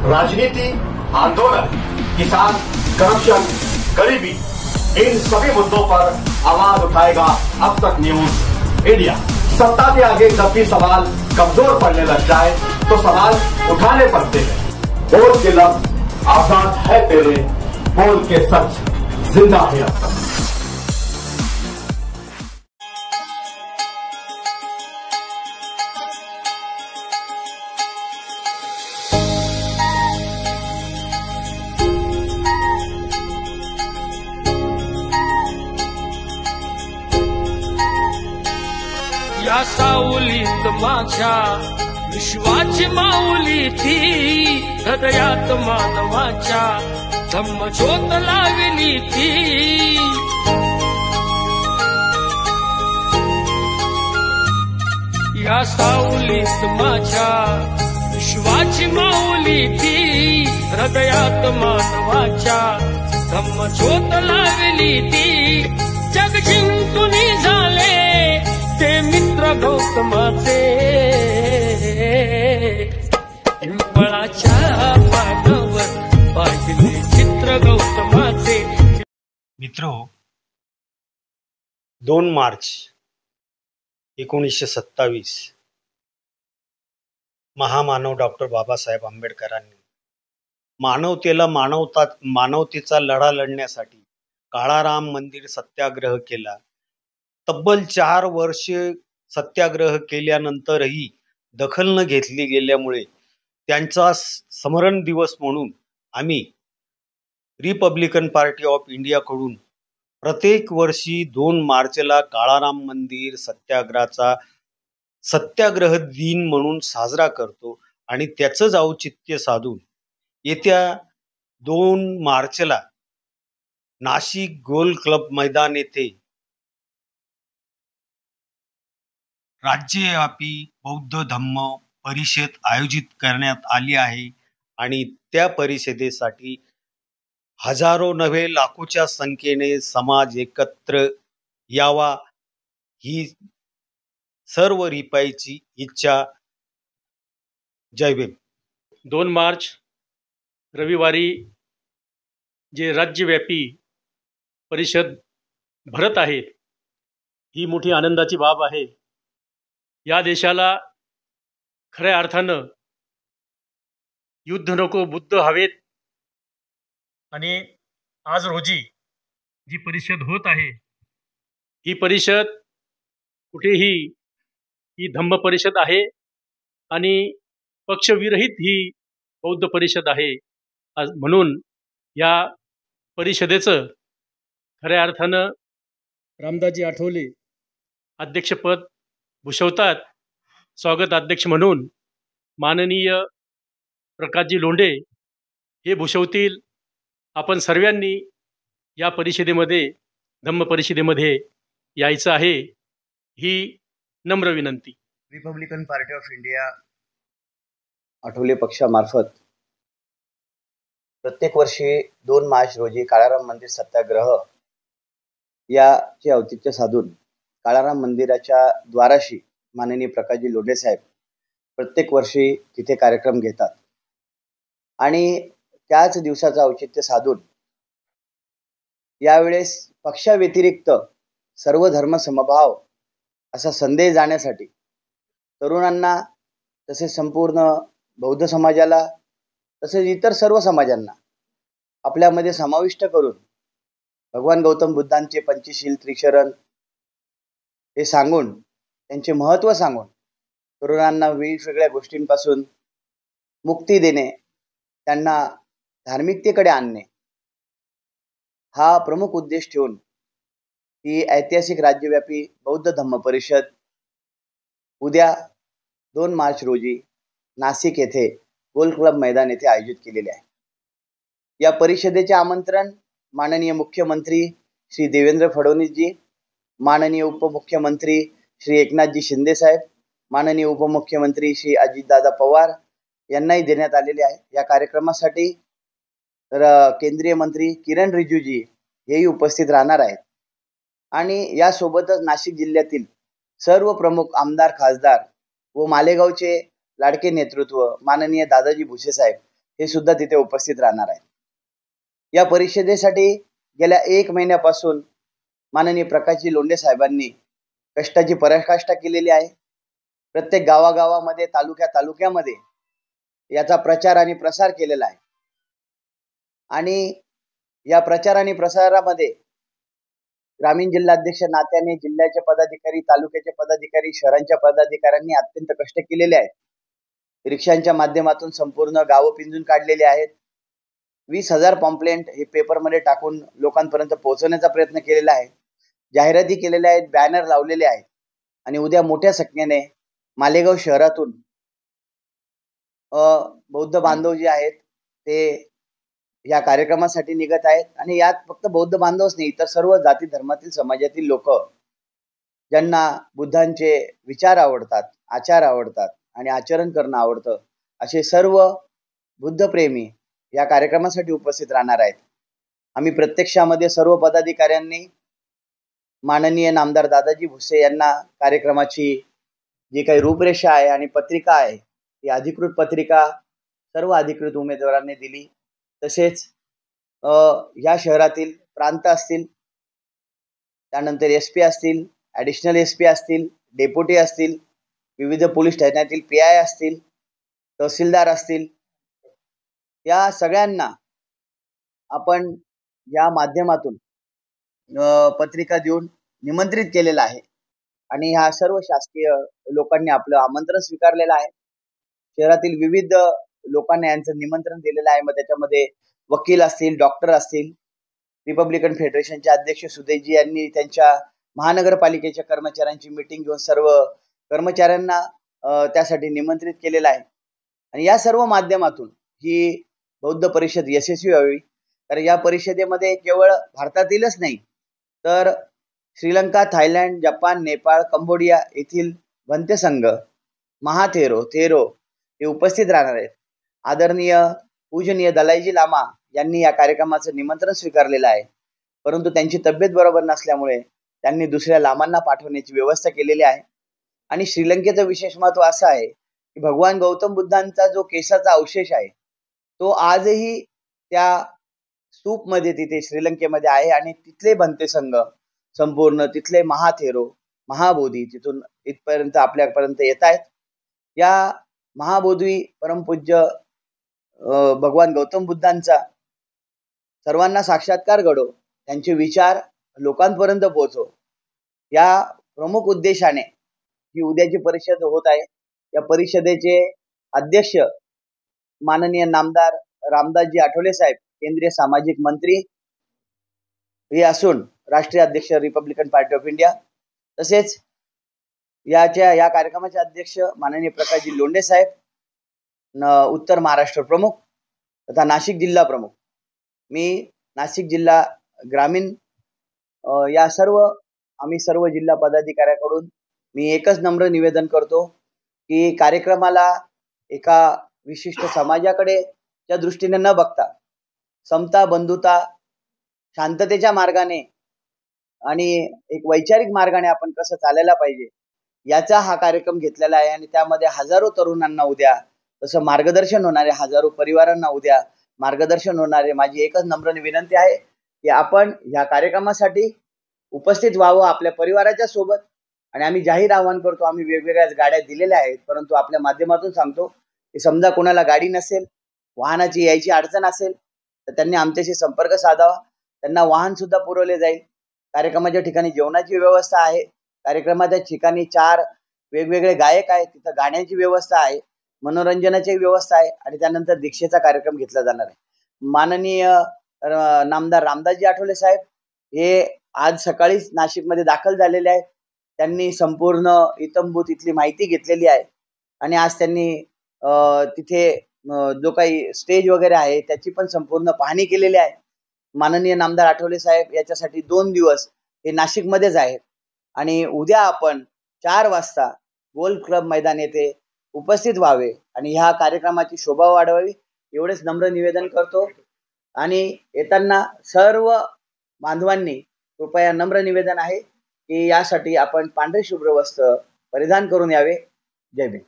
राजनीति, आंदोलन, किसान, करप्शन, गरीबी, इन सभी मुद्दों पर आवाज उठाएगा अब तक न्यूज इंडिया। सत्ता के आगे जब भी सवाल कमजोर पड़ने लग जाए तो सवाल उठाने पड़ते हैं। बोल के लफ्ज आजाद है तेरे, बोल के सच जिंदा है अब तक। या सावलीत माझ्या विश्वाची माऊली ती, हृदयात मानवाच्या धम्मज्योत लावली ती। या सावलीत माझ्या विश्वाची माऊली ती, हृदयात मानवाच्या धम्मज्योत लावली ती। जग जिंकून झाले ते मित्र गौतमाचे, पिंपळाच्या पानावर पाहिले चित्र गौतमाचे। मित्रो, 2 मार्च 1927 महामानव डॉक्टर बाबासाहेब आंबेडकरांनी मानवतेला मानवतेचा लढा लढण्यासाठी काळाराम मंदिर सत्याग्रह केला। तब्बल 4 वर्षे सत्याग्रह केल्यानंतरही दखल न घेतली गेल्यामुळे त्यांचा स्मरण दिवस म्हणून आम्ही रिपब्लिकन पार्टी ऑफ इंडिया कडून प्रत्येक वर्षी 2 मार्चला काळाराम मंदिर सत्याग्रहाचा सत्याग्रह दिन म्हणून साजरा करतो आणि त्याचंच औचित्य साधून येत्या 2 मार्चला नाशिक गोल क्लब मैदान येथे राज्यव्यापी बौद्ध धम्म परिषद आयोजित करण्यात आली आहे आणि त्या परिषदेसाठी हजारो नव्हे लाखोच्या संख्येने समाज एकत्र यावा ही सर्व रिपाईची इच्छा। जय भीम। 2 मार्च रविवारी जे राज्यव्यापी परिषद भरत आहे ही मोठी आनंदाची बाब आहे। या देशाला खऱ्या अर्थानं युद्ध नको बुद्ध हवेत आणि आज रोजी जी परिषद होत आहे ही परिषद कुठेही ही धम्म परिषद आहे आणि पक्षविरहित ही बौद्ध परिषद आहे। म्हणून या परिषदेचं खऱ्या अर्थानं रामदासजी आठवले अध्यक्षपद भूषवतात। स्वागत अध्यक्ष म्हणून माननीय प्रकाशजी लोंढे हे भूषवतील। आपण सर्वांनी या परिषदेमध्ये धम्म परिषदेमध्ये यायचं आहे ही नम्र विनंती। Republican party of India Athawale पक्षामार्फत प्रत्येक वर्षी 2 मार्च रोजी काळाराम मंदिर सत्याग्रह याचे औचित्य साधून काळाराम मंदिराच्या द्वाराशी माननीय प्रकाशजी लोंढे साहेब प्रत्येक वर्षी तिथे कार्यक्रम घेतात आणि त्याच दिवसाचं औचित्य साधून यावेळेस पक्षाव्यतिरिक्त सर्व धर्म समभाव असा संदेश जाण्यासाठी तरुणांना तसेच संपूर्ण बौद्ध समाजाला तसेच इतर सर्व समाजांना आपल्यामध्ये समाविष्ट करून भगवान गौतम बुद्धांचे पंचशील त्रिशरण हे सांगून त्यांचे महत्त्व सांगून तरुणांना वेगवेगळ्या गोष्टींपासून मुक्ती देणे, त्यांना धार्मिकतेकडे आणणे हा प्रमुख उद्देश ठेवून ही ऐतिहासिक राज्यव्यापी बौद्ध धम्म परिषद उद्या 2 मार्च रोजी नाशिक येथे गोल क्लब मैदान येथे आयोजित केलेले आहे। या परिषदेचे आमंत्रण माननीय मुख्यमंत्री श्री देवेंद्र फडणवीसजी, माननीय उपमुख्यमंत्री श्री एकनाथजी शिंदे साहेब, माननीय उपमुख्यमंत्री श्री अजितदादा पवार यांनाही देण्यात आलेले आहे। या कार्यक्रमासाठी केंद्रीय मंत्री किरण रिजिजूजी हेही उपस्थित राहणार आहेत आणि यासोबतच नाशिक जिल्ह्यातील सर्व प्रमुख आमदार खासदार व मालेगावचे लाडके नेतृत्व माननीय दादाजी भुसे साहेब हे सुद्धा तिथे उपस्थित राहणार आहेत. या परिषदेसाठी गेल्या 1 महिन्यापासून माननीय प्रकाशजी लोंढे साहेबांनी कष्टाची पराकाष्ठा केलेली आहे. प्रत्येक गावागावामध्ये तालुक्यामध्ये याचा प्रचार आणि प्रसार केलेला आहे. आणि या प्रचार आणि प्रसारामध्ये ग्रामीण जिल्हाध्यक्ष नात्याने जिल्ह्याचे पदाधिकारी, तालुक्याचे पदाधिकारी, शहरांच्या पदाधिकाऱ्यांनी अत्यंत कष्ट केलेले आहेत. रिक्षांच्या माध्यमातून संपूर्ण गावं पिंजून काढलेली आहेत. 20,000 पॉम्पलेट हे पेपरमध्ये टाकून लोकांपर्यंत पोहोचवण्याचा प्रयत्न केलेला आहे. जाहिराती केलेल्या आहेत, बॅनर लावलेले आहेत. आणि उद्या मोठ्या संख्येने मालेगाव शहरातून बौद्ध बांधव जे आहेत ते या कार्यक्रमासाठी निघत आहेत. आणि यात फक्त बौद्ध बांधवच नाही, तर सर्व जाती धर्मातील समाजातील लोक ज्यांना बुद्धांचे विचार आवडतात, आचार आवडतात आणि आचरण करणं आवडतं, असे सर्व बुद्धप्रेमी या कार्यक्रमासाठी उपस्थित राहणार आहेत. आम्ही प्रत्यक्षामध्ये सर्व पदाधिकाऱ्यांनी माननीय नामदार दादाजी भुसे यांना कार्यक्रमाची जी काही रूपरेषा आहे आणि पत्रिका आहे, ती अधिकृत पत्रिका सर्व अधिकृत उमेदवारांनी दिली. तसेच या शहरातील प्रांत असतील, त्यानंतर SP असतील, ॲडिशनल SP असतील, डेप्युटी असतील, विविध पोलीस ठाण्यातील PI असतील, तहसीलदार असतील, या सगळ्यांना आपण या माध्यमातून पत्रिका देऊन निमंत्रित केलेलं आहे. आणि ह्या सर्व शासकीय लोकांनी आपलं आमंत्रण स्वीकारलेलं आहे. शहरातील विविध लोकांना यांचं निमंत्रण दिलेलं आहे. मग त्याच्यामध्ये वकील असतील, डॉक्टर असतील, रिपब्लिकन फेडरेशनचे अध्यक्ष सुदेशजी यांनी त्यांच्या महानगरपालिकेच्या कर्मचाऱ्यांची मीटिंग घेऊन सर्व कर्मचाऱ्यांना त्यासाठी निमंत्रित केलेलं आहे. आणि या सर्व माध्यमातून ही बौद्ध परिषद यशस्वी व्हावी. तर या परिषदेमध्ये केवळ भारतातीलच नाही, तर Sri Lanka, Thailand, Japan, Nepal, Cambodia येथील भंते संघ, महाथेरो हे उपस्थित राहणार आहेत. आदरणीय पूजनीय दलाईजी लामा यांनी या कार्यक्रमाचं निमंत्रण स्वीकारलेलं आहे. परंतु त्यांची तब्येत बरोबर नसल्यामुळे त्यांनी दुसऱ्या लामांना पाठवण्याची व्यवस्था केलेली आहे. आणि श्रीलंकेचं विशेष महत्त्व असं आहे की भगवान गौतम बुद्धांचा जो केसाचा अवशेष आहे तो आजही त्या स्तूपमध्ये तिथे श्रीलंकेमध्ये आहे. आणि तिथले भंते संघ संपूर्ण तिथले महाथेरो, महाबोधी तिथून इथपर्यंत आपल्यापर्यंत येत आहेत. या महाबोधी परमपूज्य भगवान गौतम बुद्धांचा सर्वांना साक्षात्कार घडो, त्यांचे विचार लोकांपर्यंत पोहोचो, या प्रमुख उद्देशाने ही उद्याची परिषद होत आहे. या परिषदेचे अध्यक्ष माननीय नामदार रामदासजी आठवले साहेब, केंद्रीय सामाजिक मंत्री हे असून राष्ट्रीय अध्यक्ष रिपब्लिकन पार्टी ऑफ इंडिया, तसेच या कार्यक्रमाचे अध्यक्ष माननीय प्रकाशजी लोंढे साहेब, उत्तर महाराष्ट्र प्रमुख तथा नाशिक जिल्हा प्रमुख. मी नाशिक जिल्हा ग्रामीण या आम्ही सर्व जिल्हा पदाधिकाऱ्याकडून मी एकच नम्र निवेदन करतो की कार्यक्रमाला एका विशिष्ट समाजाकडे च्या दृष्टीने न बघता समता, बंधुता, शांततेच्या मार्गाने आणि एक वैचारिक मार्गाने आपण कसं चालायला पाहिजे याचा हा कार्यक्रम घेतलेला आहे. आणि त्यामध्ये हजारो तरुणांना उद्या तसं मार्गदर्शन होणारे, हजारो परिवारांना उद्या मार्गदर्शन होणारे. माझी एकच नम्र विनंती आहे की आपण या कार्यक्रमासाठी उपस्थित व्हावं आपल्या परिवाराच्या सोबत. आणि आम्ही जाहीर आवाहन करतो, आम्ही वेगवेगळ्या गाड्या दिलेल्या आहेत, परंतु आपल्या माध्यमातून सांगतो की समजा कोणाला गाडी नसेल, वाहनाची यायची अडचण असेल तर त्यांनी आमच्याशी संपर्क साधावा. त्यांना वाहन सुद्धा पुरवले जाईल. कार्यक्रमाच्या ठिकाणी जेवणाची व्यवस्था आहे. कार्यक्रमाच्या ठिकाणी 4 वेगवेगळे गायक आहेत, तिथं गाण्याची व्यवस्था आहे, मनोरंजनाची व्यवस्था आहे. आणि त्यानंतर दीक्षेचा कार्यक्रम घेतला जाणार आहे. माननीय नामदार रामदासजी आठवले साहेब हे आज सकाळीच नाशिकमध्ये दाखल झालेले आहेत. त्यांनी संपूर्ण इतंभूत इथली माहिती घेतलेली आहे. आणि आज त्यांनी तिथे जो काही स्टेज वगैरे आहे त्याची पण संपूर्ण पाहणी केलेली आहे. माननीय नामदार आठवले साहेब याच्यासाठी 2 दिवस हे नाशिकमध्येच आहेत. आणि उद्या आपण 4 वाजता गोल्फ क्लब मैदान येथे उपस्थित व्हावे आणि ह्या कार्यक्रमाची शोभा वाढवावी एवढेच नम्र निवेदन करतो. आणि येताना सर्व बांधवांनी कृपया नम्र निवेदन आहे की यासाठी आपण पांढरे शुभ्र वस्त्र परिधान करून यावे. जय भीम.